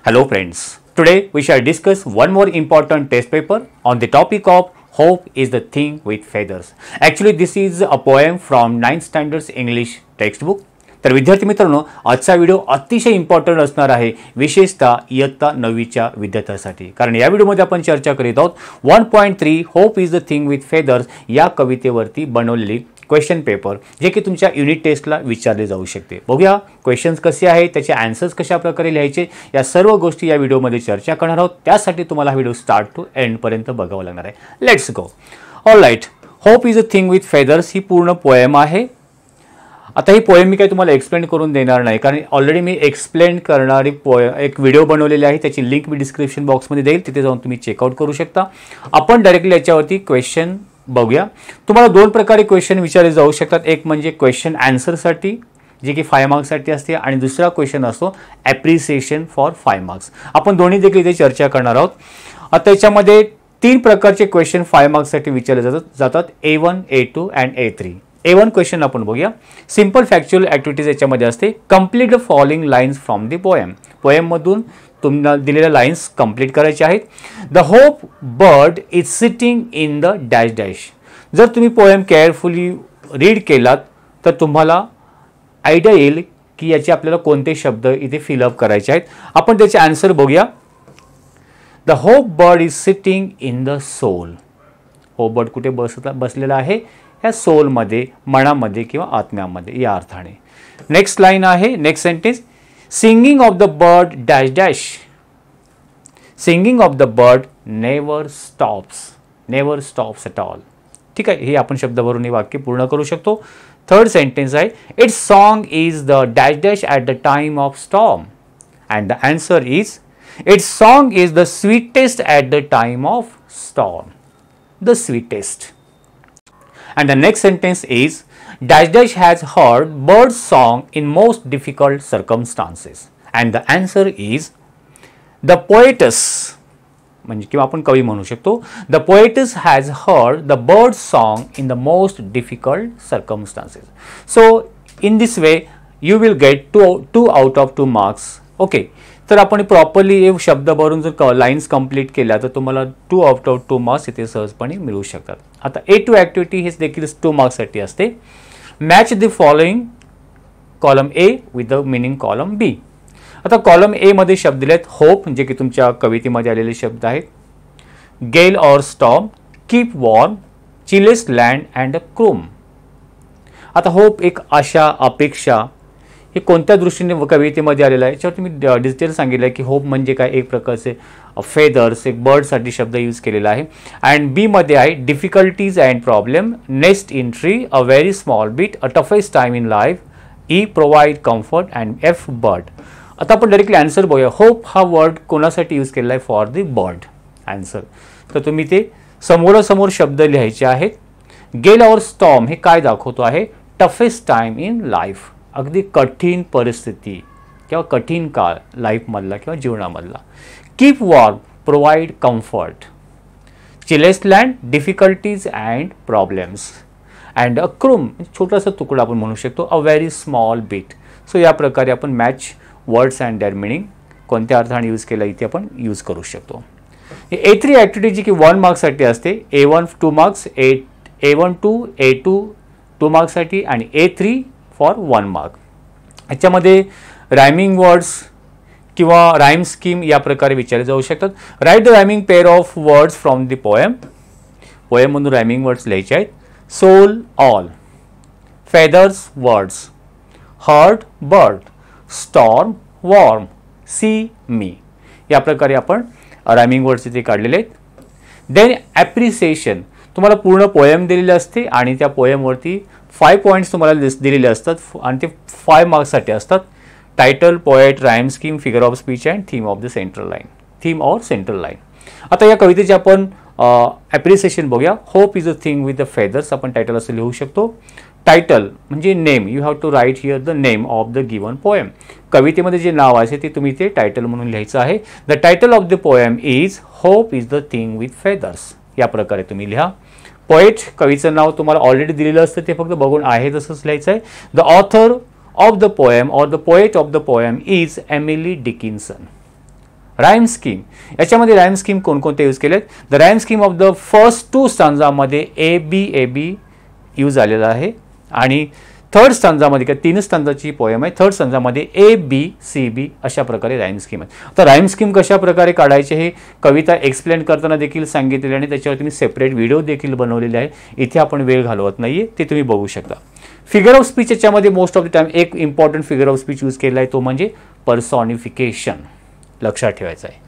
Hello friends, today we shall discuss one more important test paper on the topic of hope is the thing with feathers. Actually this is a poem from 9th standards English textbook. तर विद्यार्थी मित्रांनो आजचा video अतिशय important असणार आहे विशेषतः इयत्ता 9वीच्या विद्यार्थ्यांसाठी कारण या व्हिडिओमध्ये आपण चर्चा करीत आहोत 1.3 hope is the thing with feathers या कवितेवरती बनवलेली क्वेश्चन पेपर जे की तुमच्या युनिट टेस्टला विचारले जाऊ शकते. बघूया क्वेश्चन्स कसे आहेत, त्याचे आन्सर्स कशा प्रकारे लिहायचे या सर्व गोष्टी या व्हिडिओमध्ये चर्चा करणार आहोत. त्यासाठी तुम्हाला व्हिडिओ स्टार्ट टू एंड पर्यंत बघावा लागणार आहे. Let's go. Alright, hope is a thing with feathers ही पूर्ण पोएम आहे. आता ही पोएम मी काही तुम्हाला एक्सप्लेन करून देणार नाही कारण ऑलरेडी मी एक्सप्लेन करणारी एक व्हिडिओ बनवलेली आहे, त्याची लिंक मी डिस्क्रिप्शन बॉक्समध्ये देईल, तिथे जाऊन तुम्ही चेकआउट करू शकता. आपण डायरेक्टली याच्यावरती क्वेश्चन बघूया. तुम्हाला दोन प्रकारे क्वेश्चन विचारले जाऊ शकतात. एक म्हणजे क्वेश्चन आन्सरसाठी जे की 5 मार्क्ससाठी असते आणि दुसरा क्वेश्चन असतो ॲप्रिसिएशन फॉर 5 मार्क्स. आपण दोन्ही देखील इथे चर्चा करणार आहोत. आता याच्यामध्ये 3 प्रकारचे क्वेश्चन 5 मार्क्ससाठी विचारले जातात A1, A2 and A3. A1 question आपण बघूया. सिंपल फॅक्च्युअल ॲक्टिव्हिटीज याच्यामध्ये असते. Complete the following lines from the poem. पोएममधून तुम्हाला दिलेल्या लाईन्स कंप्लीट करायच्या आहेत. The hope bird is sitting in the dash dash. जर तुम्ही पोएम केअरफुली रीड केलात तर तुम्हाला आयडिया येईल की याचे आपल्याला कोणते शब्द इथे फिलअप करायचे आहेत. आपण त्याचे आन्सर बघूया. The hope bird is sitting in the soul. Hope bird कुठे बसलेला आहे? या सोलमध्ये, मनामध्ये किंवा आत्म्यामध्ये या अर्थाने. नेक्स्ट लाईन आहे, next sentence, singing of the bird dash dash. Singing of the bird never stops. Never stops at all. ठीक आहे, हे आपण शब्द भरून हे वाक्य पूर्ण करू शकतो. थर्ड सेंटेन्स आहे, it's song is the dash dash at the time of storm. And the answer is it's song is the sweetest at the time of storm. The sweetest. And the next sentence is dash dash has heard bird's song in most difficult circumstances. And the answer is the poetess. म्हणजे किंवा आपण कवी म्हणू शकतो. The poetess has heard the bird's song in the most difficult circumstances. So in this way you will get 2 out of 2 marks. Okay. तर आपण properly शब्द भरून जर लाईन्स कंप्लीट केल्या तर तुम्हाला 2 आउट ऑफ 2 मार्क्स इथे सहजपणे मिळू शकतात. आता A2 ॲक्टिव्हिटी हे देखील 2 मार्क्ससाठी असते. Match the following column A with the meaning column B. आता कॉलम A मध्ये शब्द दिलेत होप, जे की तुमच्या कवितेमध्ये आलेले शब्द आहेत. Gale or storm, keep warm, chillest land and a crumb. आता होप एक आशा, अपेक्षा हे कोणत्या दृष्टीने कवितेमध्ये आलेलं आहे याच्यावरती मी डिटेल सांगितलं आहे की होप म्हणजे काय, एक प्रकारचे फेदर्स, एक बर्डसाठी शब्द यूज केलेला आहे. अँड बी मध्ये आहे difficulties and problem, nest in tree, a very small beat, a toughest time in life, ई प्रोव्हाइड कम्फर्ट अँड एफ बर्ड. आता आपण डायरेक्टली आन्सर बघूया. होप हा वर्ड कोणासाठी यूज केलेला आहे? For the bird. आन्सर. तर तुम्ही ते समोरासमोर शब्द लिहायचे आहेत. गेल ऑर स्टॉर्म हे काय दाखवतो आहे? टफेस्ट टाइम इन लाईफ, अगदी कठीण परिस्थिती किंवा कठीण काळ लाईफमधला किंवा जीवनामधला. Keep warm, provide comfort. Chillest land, difficulties and problems. And a crumb, छोटासा तुकडा आपण म्हणू शकतो. A very small bit. So या प्रकारे आपण match words and their meaning कोणत्या अर्थाने यूज केला इथे आपण यूज करू शकतो. A3 ॲक्टिव्हिटी जी की 1 मार्क्ससाठी असते. A1 2 मार्क्स, A1 2, A2 2 मार्क्ससाठी आणि A3 फॉर 1 मार्क. याच्यामध्ये रायमिंग वर्ड्स किंवा राईम स्कीम या प्रकारे विचारले जाऊ शकतात. Write the rhyming pair of words from the poem. पोएममधून रायमिंग वर्ड्स लिहायचे आहेत. Soul all, feathers words, hurt bird, storm warm, sea me. या प्रकारे आपण रायमिंग वर्ड्स इथे काढलेले आहेत. देन ॲप्रिसिएशन, तुम्हाला पूर्ण पोएम दिलेली असते आणि त्या पोएमवरती 5 पॉईंट्स तुम्हाला दिलेले असतात आणि ते 5 मार्क्ससाठी असतात. Title, poet, rhyme scheme, figure of speech and theme of the central line. Theme or central line. आता या कवितेचे आपण ॲप्रिसिएशन बघूया. Hope is a thing with the feathers आपण टायटल असं लिहू शकतो. टायटल म्हणजे name, you have to write here the name of the given poem. कवितेमध्ये जे नाव आहे ते तुम्ही ते टायटल म्हणून लिहायचं आहे. The title of the poem is hope is the thing with feathers. या प्रकारे तुम्ही लिहा. पोएट, कवीचं नाव तुम्हाला ऑलरेडी दिलेलं असतं, ते फक्त बघून आहे तसंच लिहायचं आहे. The author of the poem or the poet of the poem is Emily Dickinson. Rhyme scheme, याच्यामध्ये राईम स्कीम कोणकोणते यूज केलेत? The rhyme scheme of the first 2 स्टांजामध्ये ए बी यूज झालेला आहे आणि थर्ड स्टांजामध्ये किंवा 3 स्टांजाची पोएम आहे, थर्ड स्टांजामध्ये ए बी सी बी अशा प्रकारे राईम स्कीम आहे. आता राईम स्कीम कशा प्रकारे काढायचे हे कविता एक्सप्लेन करताना देखील सांगितलेले आणि त्याच्यावरती मी सेपरेट व्हिडिओ देखील बनवलेले आहे. इथे आपण वेळ घालवत नाहीये, ते तुम्ही बघू शकता. फिगर ऑफ स्पीच याच्यामध्ये मोस्ट ऑफ द टाइम एक important figure of speech use केला आहे, तो म्हणजे पर्सॉनिफिकेशन. लक्षात ठेवायचं आहे.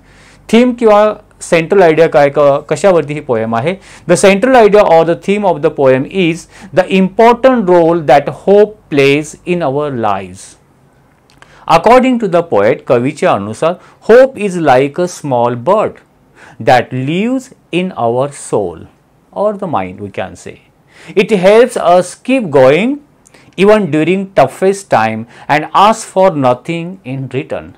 थीम किंवा सेंट्रल आयडिया काय, कशावरती ही पोएम आहे? The central idea or the theme of the poem is the important role that hope plays in our lives. According to the poet, कवीच्या अनुसार hope is like a small bird that lives in our soul or the mind, we can say. It helps us keep going even during toughest time and ask for nothing in return.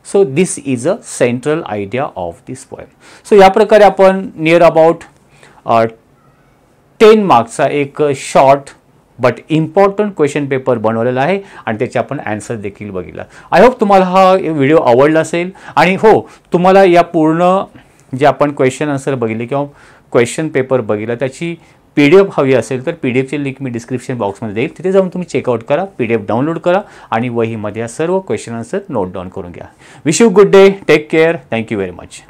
So this is a central idea of this poem. So या प्रकारे आपण near about 10 मार्क्सचा एक short but important question paper बनवलेला आहे आणि त्याचे आपण answer देखील बघितला. आय होप तुम्हाला हा व्हिडिओ आवडला असेल आणि हो, तुम्हाला या पूर्ण जे आपण क्वेश्चन आन्सर बघितले किंवा क्वेश्चन पेपर बघितला त्याची PDF हवी असेल तर PDFची लिंक मी डिस्क्रिप्शन बॉक्समध्ये देईल. तिथे जाऊन तुम्ही चेकआउट करा, PDF डाउनलोड करा आणि वहीमध्ये या सर्व क्वेश्चन आन्सर नोट डाऊन करून घ्या. Wish you good day, take care, thank you very much.